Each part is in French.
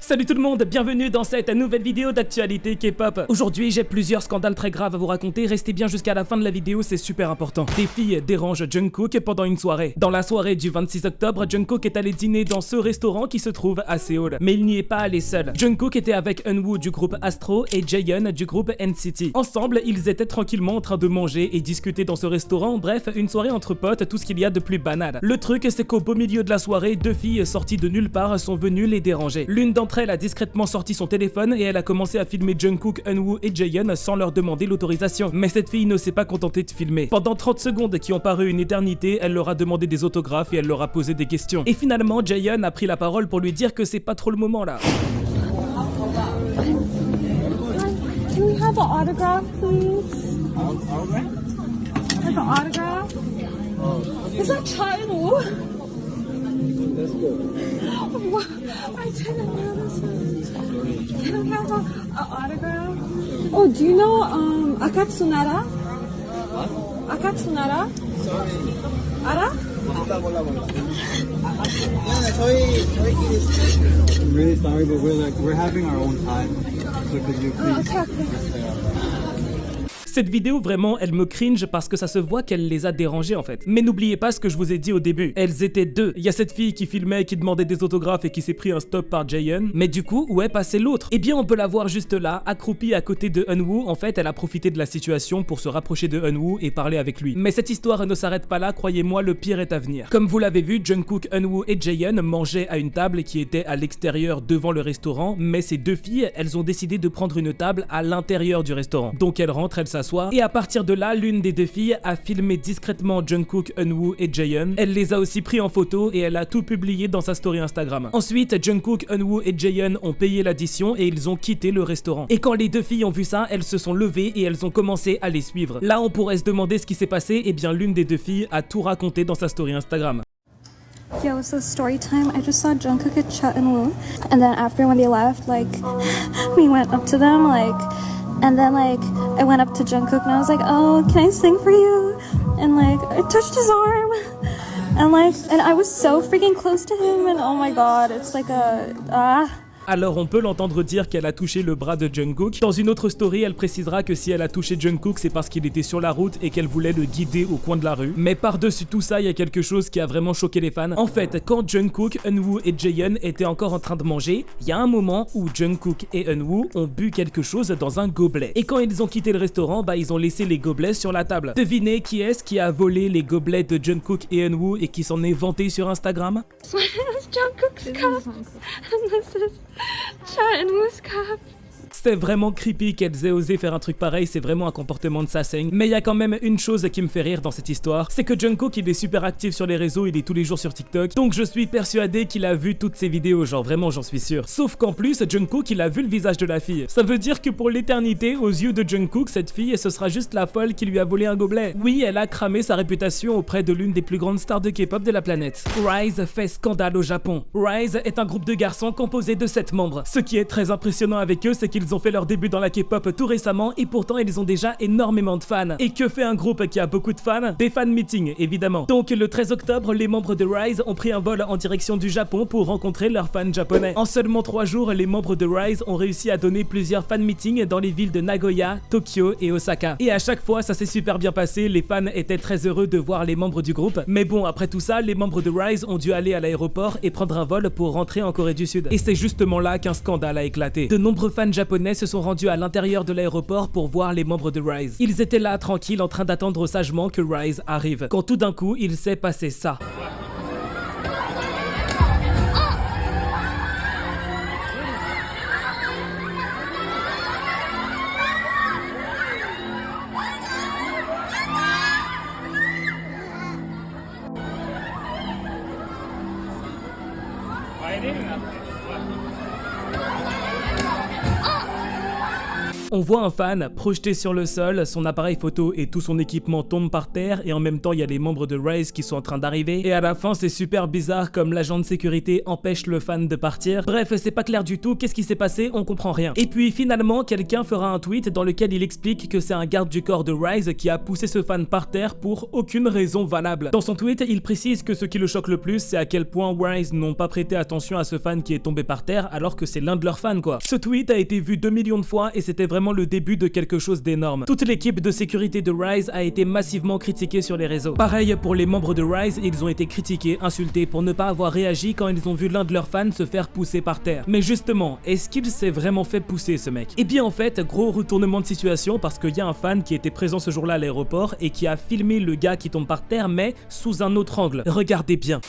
Salut tout le monde, bienvenue dans cette nouvelle vidéo d'actualité K-pop. Aujourd'hui j'ai plusieurs scandales très graves à vous raconter, restez bien jusqu'à la fin de la vidéo, c'est super important. Des filles dérangent Jungkook pendant une soirée. Dans la soirée du 26 octobre, Jungkook est allé dîner dans ce restaurant qui se trouve à Séoul. Mais il n'y est pas allé seul. Jungkook était avec Eunwoo du groupe Astro et Jaehyun du groupe NCT. Ensemble, ils étaient tranquillement en train de manger et discuter dans ce restaurant, bref, une soirée entre potes, tout ce qu'il y a de plus banal. Le truc c'est qu'au beau milieu de la soirée, deux filles sorties de nulle part sont venues les déranger. L'une d'entre elles a discrètement sorti son téléphone et elle a commencé à filmer Jungkook, Eunwoo et Jaehyun sans leur demander l'autorisation. Mais cette fille ne s'est pas contentée de filmer. Pendant 30 secondes qui ont paru une éternité, elle leur a demandé des autographes et elle leur a posé des questions. Et finalement, Jaehyun a pris la parole pour lui dire que c'est pas trop le moment là. Can we have an autograph, please? Like an autograph? Is that China? Let's go. What? I didn't know this was. Can we have an autograph? Oh, do you know Akatsunara? What? Akatsunara? Sorry. 알아? 몰라. I'm really sorry, but we're having our own time. So could you please? Okay. Cette vidéo vraiment elle me cringe parce que ça se voit qu'elle les a dérangés en fait. Mais n'oubliez pas ce que je vous ai dit au début, elles étaient deux. Il y a cette fille qui filmait, qui demandait des autographes et qui s'est pris un stop par Jaehyun. Mais du coup, où est passé l'autre? Eh bien on peut la voir juste là, accroupie à côté de Eunwoo. En fait elle a profité de la situation pour se rapprocher de Eunwoo et parler avec lui. Mais cette histoire ne s'arrête pas là, croyez-moi, le pire est à venir. Comme vous l'avez vu, Jungkook, Eunwoo et Jaehyun mangeaient à une table qui était à l'extérieur devant le restaurant. Mais ces deux filles, elles ont décidé de prendre une table à l'intérieur du restaurant. Donc elles rentrent, elles s'assoient. Et à partir de là, l'une des deux filles a filmé discrètement Jungkook, Eunwoo et Jaehyun. Elle les a aussi pris en photo et elle a tout publié dans sa story Instagram. Ensuite, Jungkook, Eunwoo et Jaehyun ont payé l'addition et ils ont quitté le restaurant. Et quand les deux filles ont vu ça, elles se sont levées et elles ont commencé à les suivre. Là, on pourrait se demander ce qui s'est passé. Et bien, l'une des deux filles a tout raconté dans sa story Instagram. Yo, so story time. I just saw Jungkook at Cha Eunwoo, and then after when they left, like, we went up to them, like, and then like I went up to Jungkook and I was like, oh, can I sing for you? And like I touched his arm, and I was so freaking close to him, and oh my god, it's like a Alors on peut l'entendre dire qu'elle a touché le bras de Jungkook. Dans une autre story, elle précisera que si elle a touché Jungkook, c'est parce qu'il était sur la route et qu'elle voulait le guider au coin de la rue. Mais par-dessus tout ça, il y a quelque chose qui a vraiment choqué les fans. En fait, quand Jungkook, Eunwoo et Jaehyun étaient encore en train de manger, il y a un moment où Jungkook et Eunwoo ont bu quelque chose dans un gobelet. Et quand ils ont quitté le restaurant, ils ont laissé les gobelets sur la table. Devinez qui est-ce qui a volé les gobelets de Jungkook et Eunwoo et qui s'en est vanté sur Instagram? This is Jungkook's cup, and this is Cha Eunwoo's cup. C'est vraiment creepy qu'elles aient osé faire un truc pareil, c'est vraiment un comportement de sassaigne. Mais il y a quand même une chose qui me fait rire dans cette histoire, c'est que Jungkook il est super actif sur les réseaux, il est tous les jours sur TikTok, donc je suis persuadé qu'il a vu toutes ces vidéos, genre vraiment j'en suis sûr. Sauf qu'en plus, Jungkook il a vu le visage de la fille. Ça veut dire que pour l'éternité, aux yeux de Jungkook, cette fille ce sera juste la folle qui lui a volé un gobelet. Oui, elle a cramé sa réputation auprès de l'une des plus grandes stars de K-pop de la planète. Rise fait scandale au Japon. Rise est un groupe de garçons composé de 7 membres. Ce qui est très impressionnant avec eux, c'est qu'ils ont fait leur début dans la K-pop tout récemment et pourtant ils ont déjà énormément de fans. Et que fait un groupe qui a beaucoup de fans? Des fan meetings évidemment. Donc le 13 octobre, les membres de Rise ont pris un vol en direction du Japon pour rencontrer leurs fans japonais. En seulement 3 jours, les membres de Rise ont réussi à donner plusieurs fan meetings dans les villes de Nagoya, Tokyo et Osaka. Et à chaque fois, ça s'est super bien passé, les fans étaient très heureux de voir les membres du groupe. Mais bon, après tout ça, les membres de Rise ont dû aller à l'aéroport et prendre un vol pour rentrer en Corée du Sud. Et c'est justement là qu'un scandale a éclaté. De nombreux fans japonais se sont rendus à l'intérieur de l'aéroport pour voir les membres de Rise. Ils étaient là tranquilles en train d'attendre sagement que Rise arrive. Quand tout d'un coup, il s'est passé ça. On voit un fan projeté sur le sol, son appareil photo et tout son équipement tombent par terre et en même temps il y a les membres de Rise qui sont en train d'arriver et à la fin c'est super bizarre comme l'agent de sécurité empêche le fan de partir. Bref, c'est pas clair du tout, qu'est-ce qui s'est passé, on comprend rien. Et puis finalement quelqu'un fera un tweet dans lequel il explique que c'est un garde du corps de Rise qui a poussé ce fan par terre pour aucune raison valable. Dans son tweet, il précise que ce qui le choque le plus c'est à quel point Rise n'ont pas prêté attention à ce fan qui est tombé par terre alors que c'est l'un de leurs fans quoi. Ce tweet a été vu 2 millions de fois et c'était vraiment le début de quelque chose d'énorme. Toute l'équipe de sécurité de Rise a été massivement critiquée sur les réseaux. Pareil pour les membres de Rise, ils ont été critiqués, insultés pour ne pas avoir réagi quand ils ont vu l'un de leurs fans se faire pousser par terre. Mais justement, est-ce qu'il s'est vraiment fait pousser ce mec? Eh bien en fait, gros retournement de situation parce qu'il y a un fan qui était présent ce jour-là à l'aéroport et qui a filmé le gars qui tombe par terre mais sous un autre angle. Regardez bien.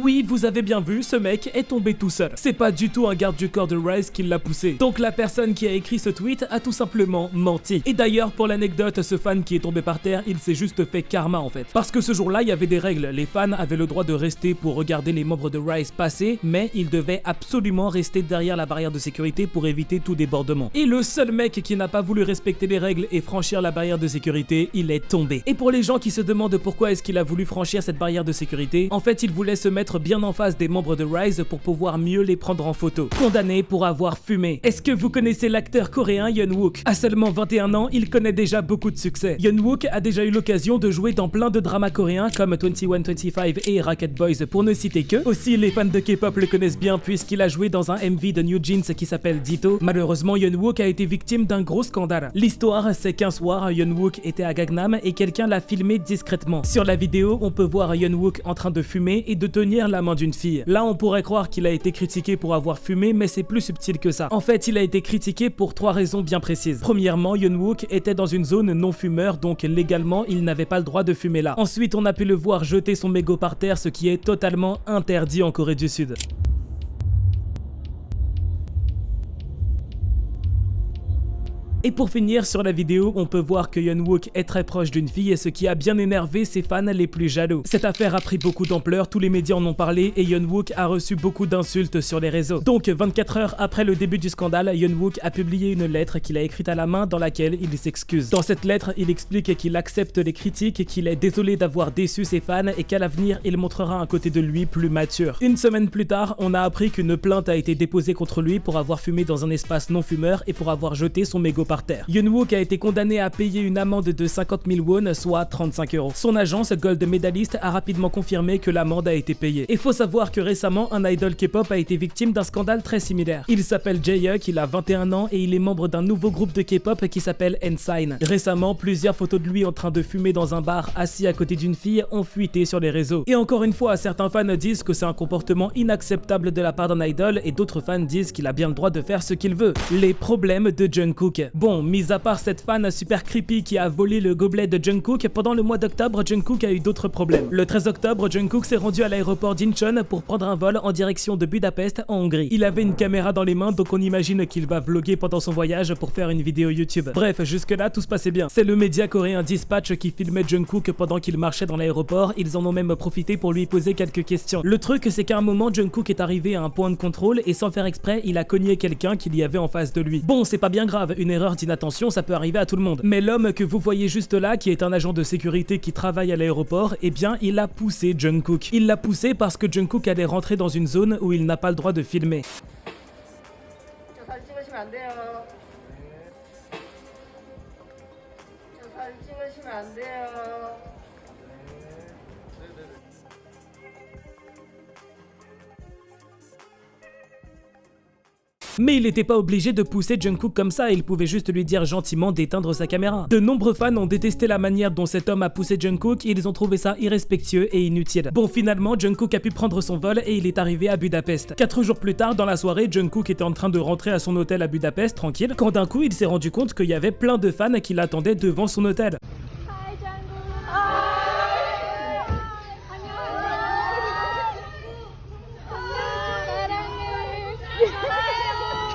Oui, vous avez bien vu, ce mec est tombé tout seul. C'est pas du tout un garde du corps de Rise qui l'a poussé. Donc la personne qui a écrit ce tweet a tout simplement menti. Et d'ailleurs, pour l'anecdote, ce fan qui est tombé par terre, il s'est juste fait karma en fait. Parce que ce jour-là, il y avait des règles. Les fans avaient le droit de rester pour regarder les membres de Rise passer, mais ils devaient absolument rester derrière la barrière de sécurité pour éviter tout débordement. Et le seul mec qui n'a pas voulu respecter les règles et franchir la barrière de sécurité, il est tombé. Et pour les gens qui se demandent pourquoi est-ce qu'il a voulu franchir cette barrière de sécurité, en fait, il voulait se mettre bien en face des membres de Rise pour pouvoir mieux les prendre en photo. Condamné pour avoir fumé. Est-ce que vous connaissez l'acteur coréen Yeon Wook? À seulement 21 ans, il connaît déjà beaucoup de succès. Yeon Wook a déjà eu l'occasion de jouer dans plein de dramas coréens comme 21-25 et Rocket Boys pour ne citer que. Aussi, les fans de K-pop le connaissent bien puisqu'il a joué dans un MV de New Jeans qui s'appelle Ditto. Malheureusement, Yeon Wook a été victime d'un gros scandale. L'histoire, c'est qu'un soir, Yeon Wook était à Gangnam et quelqu'un l'a filmé discrètement. Sur la vidéo, on peut voir Yeon Wook en train de fumer et de tenir la main d'une fille. Là, on pourrait croire qu'il a été critiqué pour avoir fumé, mais c'est plus subtil que ça. En fait, il a été critiqué pour 3 raisons bien précises. Premièrement, Yeon Wook était dans une zone non fumeur, donc légalement, il n'avait pas le droit de fumer là. Ensuite, on a pu le voir jeter son mégot par terre, ce qui est totalement interdit en Corée du Sud. Et pour finir sur la vidéo, on peut voir que Yeon Wook est très proche d'une fille et ce qui a bien énervé ses fans les plus jaloux. Cette affaire a pris beaucoup d'ampleur, tous les médias en ont parlé et Yeon Wook a reçu beaucoup d'insultes sur les réseaux. Donc 24 heures après le début du scandale, Yeon Wook a publié une lettre qu'il a écrite à la main dans laquelle il s'excuse. Dans cette lettre, il explique qu'il accepte les critiques et qu'il est désolé d'avoir déçu ses fans et qu'à l'avenir, il montrera un côté de lui plus mature. Une semaine plus tard, on a appris qu'une plainte a été déposée contre lui pour avoir fumé dans un espace non fumeur et pour avoir jeté son mégot par terre. Yeon Wook a été condamné à payer une amende de 50 000 won, soit 35 €. Son agence Gold Medalist a rapidement confirmé que l'amende a été payée. Et faut savoir que récemment, un idol K-pop a été victime d'un scandale très similaire. Il s'appelle Jaehyuk, il a 21 ans et il est membre d'un nouveau groupe de K-pop qui s'appelle Ensign. Récemment, plusieurs photos de lui en train de fumer dans un bar assis à côté d'une fille ont fuité sur les réseaux. Et encore une fois, certains fans disent que c'est un comportement inacceptable de la part d'un idol et d'autres fans disent qu'il a bien le droit de faire ce qu'il veut. Les problèmes de Jungkook. Bon, mis à part cette fan super creepy qui a volé le gobelet de Jungkook, pendant le mois d'octobre, Jungkook a eu d'autres problèmes. Le 13 octobre, Jungkook s'est rendu à l'aéroport d'Incheon pour prendre un vol en direction de Budapest en Hongrie. Il avait une caméra dans les mains, donc on imagine qu'il va vlogger pendant son voyage pour faire une vidéo YouTube. Bref, jusque là tout se passait bien. C'est le média coréen Dispatch qui filmait Jungkook pendant qu'il marchait dans l'aéroport, ils en ont même profité pour lui poser quelques questions. Le truc c'est qu'à un moment, Jungkook est arrivé à un point de contrôle et sans faire exprès, il a cogné quelqu'un qu'il y avait en face de lui. Bon, c'est pas bien grave, une erreur d'inattention ça peut arriver à tout le monde. Mais l'homme que vous voyez juste là, qui est un agent de sécurité qui travaille à l'aéroport, eh bien il a poussé Jungkook. Il l'a poussé parce que Jungkook allait rentrer dans une zone où il n'a pas le droit de filmer. Mais il n'était pas obligé de pousser Jungkook comme ça, il pouvait juste lui dire gentiment d'éteindre sa caméra. De nombreux fans ont détesté la manière dont cet homme a poussé Jungkook et ils ont trouvé ça irrespectueux et inutile. Bon, finalement, Jungkook a pu prendre son vol et il est arrivé à Budapest. 4 jours plus tard, dans la soirée, Jungkook était en train de rentrer à son hôtel à Budapest, tranquille, quand d'un coup, il s'est rendu compte qu'il y avait plein de fans qui l'attendaient devant son hôtel.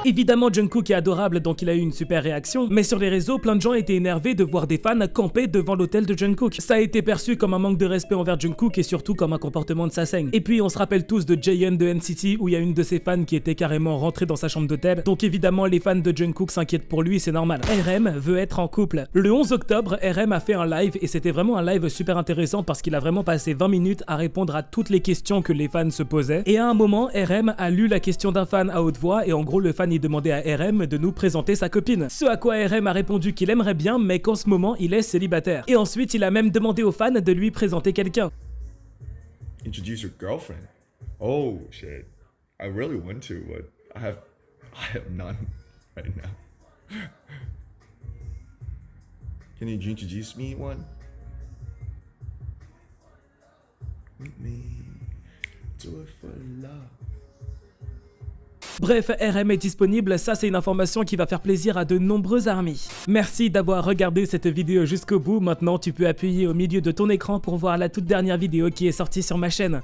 Évidemment, Jungkook est adorable, donc il a eu une super réaction, mais sur les réseaux, plein de gens étaient énervés de voir des fans camper devant l'hôtel de Jungkook. Ça a été perçu comme un manque de respect envers Jungkook et surtout comme un comportement de Sasaeng. Et puis on se rappelle tous de Jaehyun de NCT où il y a une de ses fans qui était carrément rentrée dans sa chambre d'hôtel, donc évidemment les fans de Jungkook s'inquiètent pour lui, c'est normal. RM veut être en couple. Le 11 octobre, RM a fait un live et c'était vraiment un live super intéressant parce qu'il a vraiment passé 20 minutes à répondre à toutes les questions que les fans se posaient. Et à un moment, RM a lu la question d'un fan à haute voix et en gros le fan y demandait à RM de nous présenter sa copine. Ce à quoi RM a répondu qu'il aimerait bien mais qu'en ce moment il est célibataire. Et ensuite il a même demandé aux fans de lui présenter quelqu'un. Introduce your girlfriend. Oh shit. I really want to, but I have none right now. Can you introduce me one? Meet me. Do it for love. Bref, RM est disponible, ça c'est une information qui va faire plaisir à de nombreux armies. Merci d'avoir regardé cette vidéo jusqu'au bout, maintenant tu peux appuyer au milieu de ton écran pour voir la toute dernière vidéo qui est sortie sur ma chaîne.